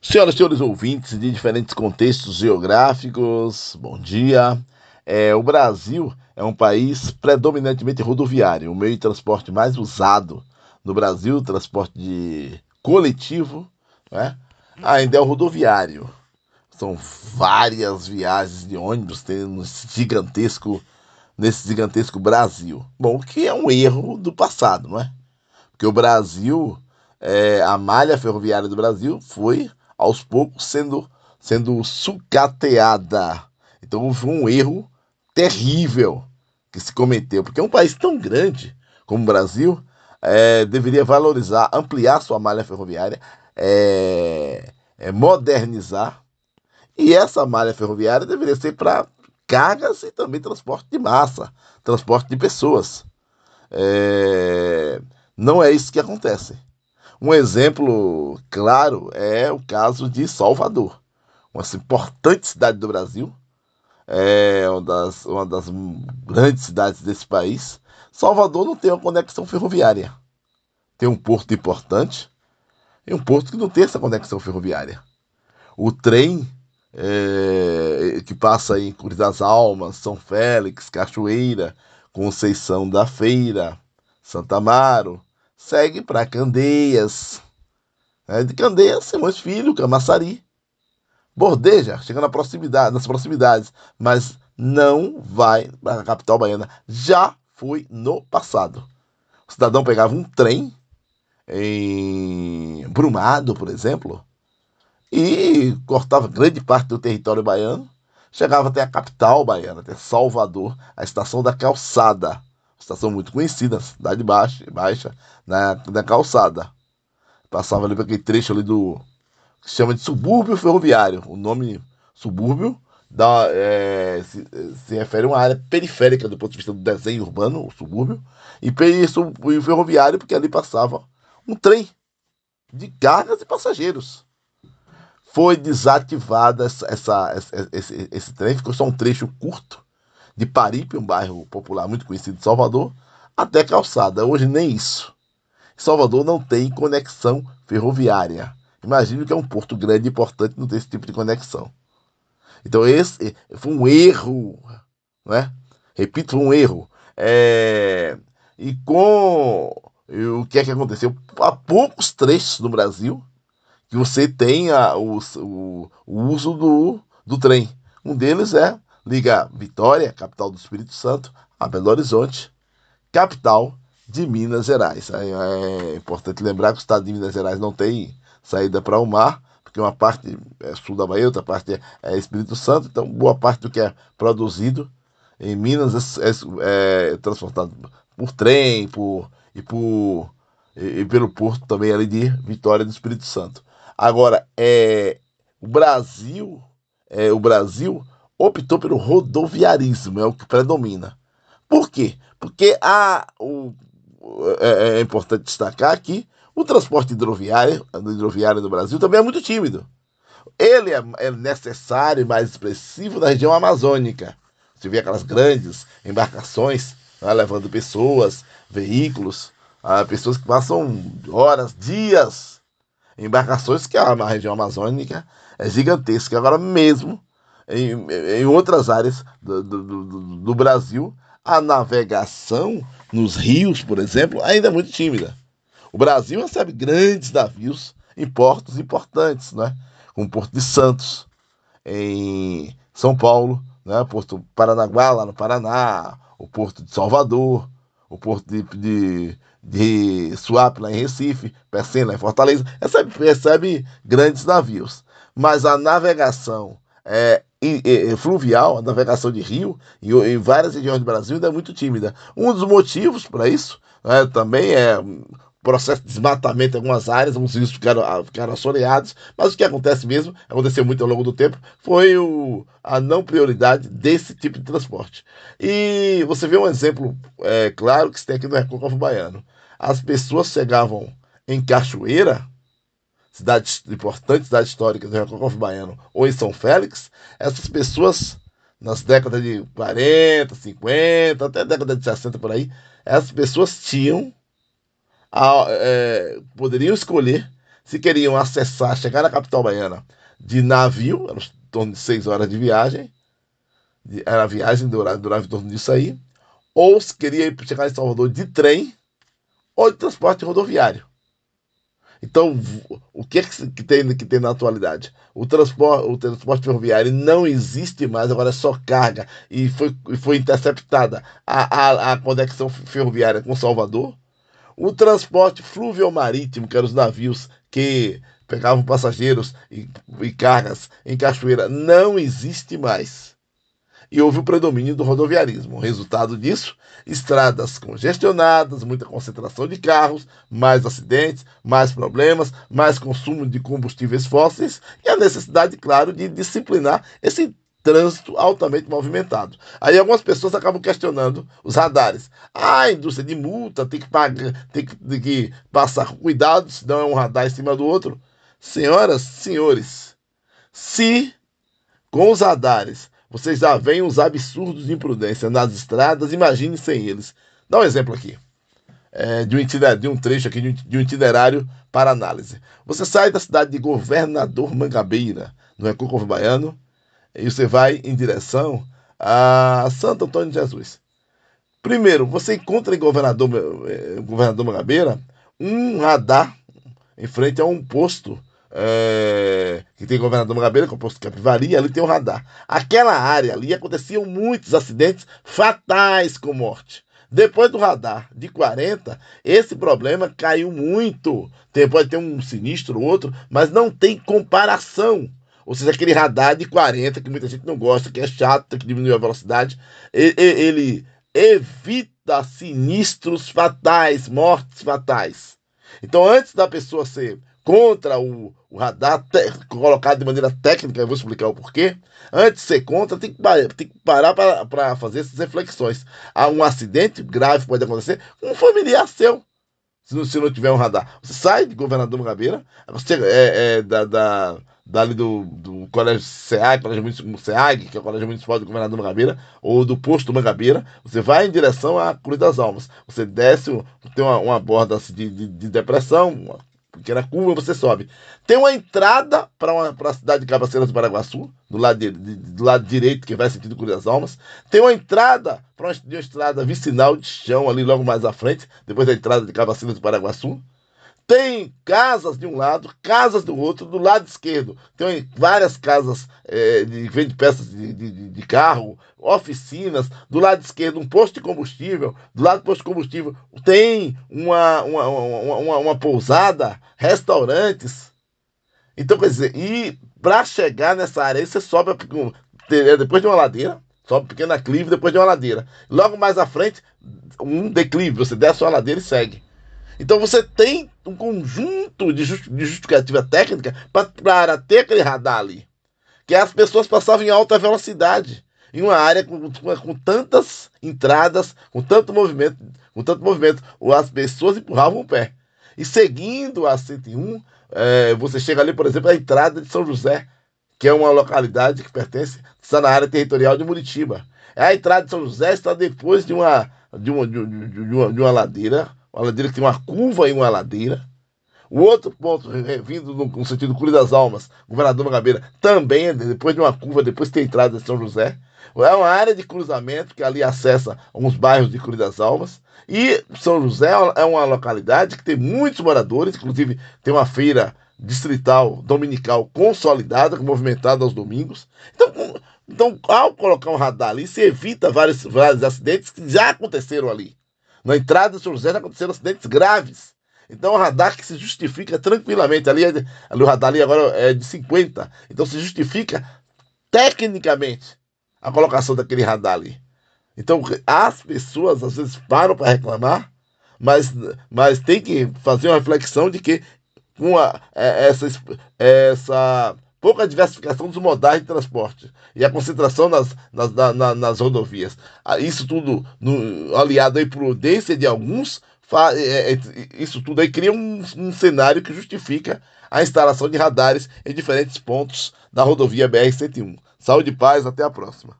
Senhoras e senhores ouvintes de diferentes contextos geográficos, bom dia. O Brasil é um país predominantemente rodoviário. O meio de transporte mais usado no Brasil, transporte coletivo, né? Ainda é o rodoviário. São várias viagens de ônibus nesse gigantesco Brasil. Bom, o que é um erro do passado, não é? Porque o Brasil, a malha ferroviária do Brasil foi aos poucos sendo sucateada. Então houve um erro terrível que se cometeu, porque um país tão grande como o Brasil deveria valorizar, ampliar sua malha ferroviária, modernizar, e essa malha ferroviária deveria ser para cargas e também transporte de massa, transporte de pessoas. É, não é isso que acontece. Um exemplo claro é o caso de Salvador, uma importante cidade do Brasil, uma das grandes cidades desse país. Salvador não tem uma conexão ferroviária. Tem um porto importante e um porto que não tem essa conexão ferroviária. O trem que passa em Cruz das Almas, São Félix, Cachoeira, Conceição da Feira, Santa Amaro, segue para Candeias. De Candeias, Simões Filho, Camaçari, bordeja, chega nas proximidades, mas não vai para a capital baiana. Já foi no passado. O cidadão pegava um trem em Brumado, por exemplo, e cortava grande parte do território baiano, chegava até a capital baiana, até Salvador, a estação da Calçada, estação muito conhecida, cidade baixa na Calçada. Passava ali para aquele trecho ali que se chama de subúrbio ferroviário. O nome subúrbio se refere a uma área periférica do ponto de vista do desenho urbano, o subúrbio, e ferroviário, porque ali passava um trem de cargas e passageiros. Foi desativada esse trem, ficou só um trecho curto de Paripe, um bairro popular muito conhecido de Salvador, até Calçada. Hoje nem isso. Salvador não tem conexão ferroviária. Imagino que é um porto grande e importante não ter esse tipo de conexão. Então esse foi um erro, não é? Repito, foi um erro. E com o que é que aconteceu? Há poucos trechos no Brasil que você tem o uso do trem. Um deles liga Vitória, capital do Espírito Santo, a Belo Horizonte, capital de Minas Gerais. É importante lembrar que o estado de Minas Gerais não tem saída para o mar, porque uma parte é sul da Bahia, outra parte é Espírito Santo, então boa parte do que é produzido em Minas é transportado por trem e pelo porto também ali de Vitória do Espírito Santo. Agora, o Brasil, o Brasil optou pelo rodoviarismo, é o que predomina. Por quê? Porque é importante destacar que o transporte hidroviário no Brasil também é muito tímido. Ele é necessário e mais expressivo na região amazônica. Você vê aquelas grandes embarcações, né, levando pessoas, veículos, pessoas que passam horas, dias em embarcações, que a região amazônica é gigantesca. Agora mesmo, em outras áreas do Brasil, a navegação nos rios, por exemplo, ainda é muito tímida. O Brasil recebe grandes navios em portos importantes, né? Como o Porto de Santos, em São Paulo, né? Porto Paranaguá, lá no Paraná, o Porto de Salvador, o Porto de Suape, lá em Recife, Pecém, lá em Fortaleza, recebe grandes navios. Mas a navegação fluvial, a navegação de rio, em várias regiões do Brasil ainda é muito tímida. Um dos motivos para isso também é processo de desmatamento em algumas áreas, alguns rios ficaram assoreados, mas o que acontece mesmo, aconteceu muito ao longo do tempo, foi a não prioridade desse tipo de transporte. E você vê um exemplo claro que se tem aqui no Recôncavo Baiano. As pessoas chegavam em Cachoeira, cidade importante, cidade histórica do Recôncavo Baiano, ou em São Félix, essas pessoas, nas décadas de 40, 50, até a década de 60 por aí, essas pessoas poderiam escolher se queriam acessar, chegar na capital baiana de navio, era em torno de 6 horas de viagem, era a viagem, durava em torno disso aí, ou se queria chegar em Salvador de trem ou de transporte rodoviário. Então, o que é que tem na atualidade? O transporte ferroviário não existe mais, agora é só carga, e foi interceptada a conexão ferroviária com Salvador. O transporte fluvio-marítimo, que eram os navios que pegavam passageiros e cargas em Cachoeira, não existe mais. E houve o predomínio do rodoviarismo. O resultado disso, estradas congestionadas, muita concentração de carros, mais acidentes, mais problemas, mais consumo de combustíveis fósseis e a necessidade, claro, de disciplinar esse trânsito altamente movimentado. Aí algumas pessoas acabam questionando os radares. A indústria de multa tem que pagar, tem que passar com cuidado, senão é um radar em cima do outro. Senhoras, senhores, se com os radares vocês já veem os absurdos de imprudência nas estradas, imagine sem eles. Dá um exemplo aqui, de um trecho aqui, de um itinerário para análise. Você sai da cidade de Governador Mangabeira, no Recôncavo Baiano, e você vai em direção a Santo Antônio de Jesus. Primeiro, você encontra em Governador Mangabeira um radar em frente a um posto que tem Governador Mangabeira, que é o posto Capivari, ali tem um radar. Aquela área ali aconteciam muitos acidentes fatais com morte. Depois do radar de 40, esse problema caiu muito. Pode ter um sinistro, outro, mas não tem comparação. Ou seja, aquele radar de 40, que muita gente não gosta, que é chato, que diminui a velocidade, ele evita sinistros fatais, mortes fatais. Então, antes da pessoa ser contra o radar, colocado de maneira técnica, eu vou explicar o porquê. Antes de ser contra, tem que parar para fazer essas reflexões. Há um acidente grave pode acontecer com um familiar seu, se não tiver um radar. Você sai de Governador Mangabeira, você dali do Colégio SEAG, que é o Colégio Municipal do Governador Mangabeira, ou do Posto Mangabeira, você vai em direção à Cruz das Almas. Você desce, tem uma borda assim, de depressão, uma pequena curva, você sobe. Tem uma entrada para a cidade de Cabaceiras do Paraguaçu, do lado direito, que vai sentido Cruz das Almas. Tem uma entrada para uma estrada vicinal de chão, ali logo mais à frente, depois da entrada de Cabaceiras do Paraguaçu. Tem casas de um lado, casas do outro, do lado esquerdo. Tem várias casas de vende peças de carro, oficinas. Do lado esquerdo, um posto de combustível. Do lado do posto de combustível tem uma pousada, restaurantes. Então, quer dizer, e para chegar nessa área, aí você sobe depois de uma ladeira, sobe uma pequena clive depois de uma ladeira. Logo mais à frente, um declive. Você desce uma ladeira e segue. Então você tem um conjunto de justificativa técnica para ter aquele radar ali. Que as pessoas passavam em alta velocidade. Em uma área com tantas entradas, com tanto movimento, as pessoas empurravam o pé. E seguindo a 101, você chega ali, por exemplo, à entrada de São José, que é uma localidade que está na área territorial de Muritiba. A entrada de São José está depois de uma ladeira. Uma ladeira que tem uma curva e uma ladeira. O outro ponto, vindo no sentido Cruz das Almas, Governador Mangabeira, também é depois de uma curva, depois tem a entrada de São José. É uma área de cruzamento que ali acessa alguns bairros de Cruz das Almas. E São José é uma localidade que tem muitos moradores, inclusive tem uma feira distrital dominical consolidada, movimentada aos domingos. Então, ao colocar um radar ali, se evita vários acidentes que já aconteceram ali. Na entrada de São José já aconteceram acidentes graves. Então, é um radar que se justifica tranquilamente. Ali o radar ali agora é de 50. Então, se justifica tecnicamente a colocação daquele radar ali. Então, as pessoas às vezes param para reclamar, mas tem que fazer uma reflexão de que com essa pouca diversificação dos modais de transporte e a concentração nas rodovias. Isso tudo aliado à imprudência de alguns, isso tudo aí cria um cenário que justifica a instalação de radares em diferentes pontos da rodovia BR-101. Saúde e paz, até a próxima.